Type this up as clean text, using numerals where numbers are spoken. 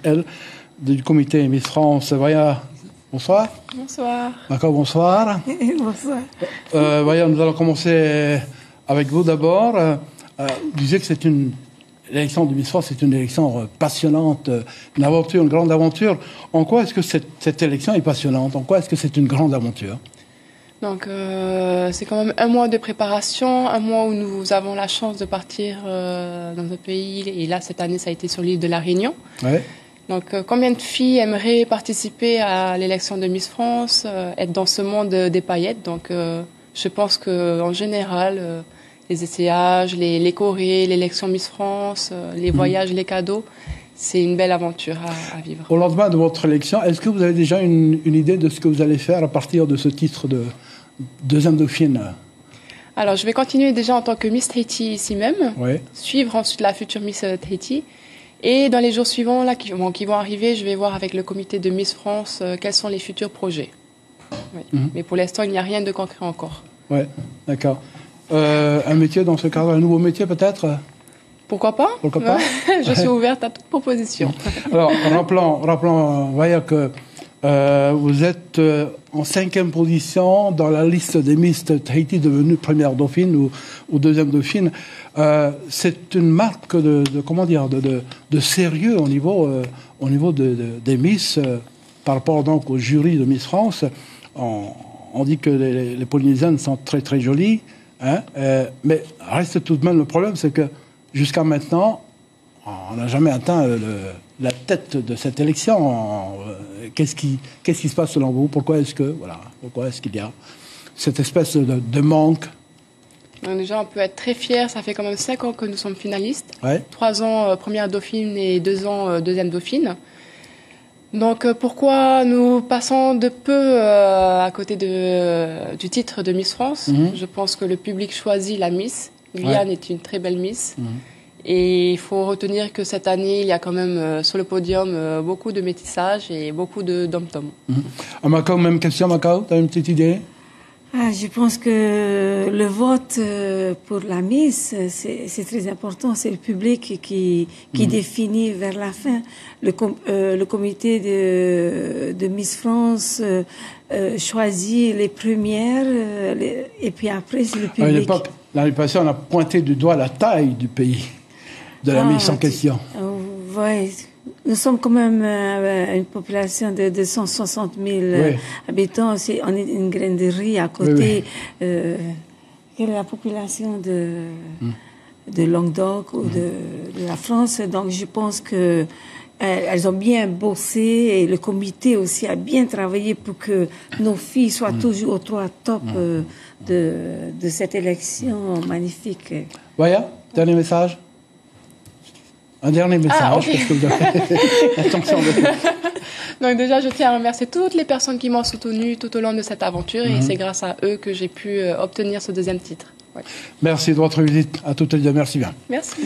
Elle, du comité Miss France. Voya, bonsoir. Bonsoir. D'accord, bonsoir. Bonsoir. Voya, nous allons commencer avec vous d'abord. Vous disiez que c'est l'élection de Miss France, c'est une élection passionnante, une aventure, une grande aventure. En quoi est-ce que cette élection est passionnante? En quoi est-ce que c'est une grande aventure? Donc, c'est quand même un mois de préparation, un mois où nous avons la chance de partir dans un pays. Et là, cette année, ça a été sur l'île de la Réunion. Ouais. Donc, combien de filles aimeraient participer à l'élection de Miss France, être dans ce monde des paillettes? Donc, je pense qu'en général, les essayages, les chorés, l'élection Miss France, les voyages, les cadeaux, c'est une belle aventure à vivre. Au lendemain de votre élection, est-ce que vous avez déjà une idée de ce que vous allez faire à partir de ce titre de deuxième dauphine? Alors, je vais continuer déjà en tant que Miss Tahiti ici même, Oui. suivre ensuite la future Miss Tahiti. Et dans les jours suivants là, qui vont arriver, je vais voir avec le comité de Miss France quels sont les futurs projets. Oui. Mais pour l'instant, il n'y a rien de concret encore. Oui, d'accord. Un métier dans ce cadre, un nouveau métier peut-être? Pourquoi pas? Pourquoi pas? Je suis ouverte à toute proposition. Alors, rappelons voyez que vous êtes en 5e position dans la liste des Miss Tahiti devenues première dauphine ou deuxième dauphine. C'est une marque de sérieux au niveau des Miss par rapport donc au jury de Miss France. On dit que les Polynésiennes sont très très jolies, hein, mais reste tout de même le problème, c'est que jusqu'à maintenant, on n'a jamais atteint la tête de cette élection. Qu'est-ce qui se passe selon vous? Pourquoi est-ce qu'il y a cette espèce de manque? Donc déjà, on peut être très fiers. Ça fait quand même 5 ans que nous sommes finalistes. Ouais. 3 ans première dauphine et 2 ans deuxième dauphine. Donc pourquoi nous passons de peu à côté du titre de Miss France? Je pense que le public choisit la Miss. Guyane est une très belle Miss. Et il faut retenir que cette année, il y a quand même sur le podium beaucoup de métissage et beaucoup de dom-tom. À Macao, même question, Macao, tu as une petite idée? Je pense que le vote pour la Miss, c'est très important. C'est le public qui définit vers la fin. Le comité de Miss France choisit les premières et puis après, c'est le public. L'année passée, on a pointé du doigt la taille du pays de la Miss en question. Oui. Nous sommes quand même une population de 260 000 habitants. On est une graine de riz à côté. Quelle est la population de Languedoc ou de la France? Donc je pense que elles ont bien bossé et le comité aussi a bien travaillé pour que nos filles soient toujours au top de cette élection magnifique. Voya, dernier message. Un dernier message, parce que vous avez attention. Donc déjà, je tiens à remercier toutes les personnes qui m'ont soutenue tout au long de cette aventure et c'est grâce à eux que j'ai pu obtenir ce deuxième titre. Ouais. Merci de votre visite à toutes les deux. Merci bien. Merci.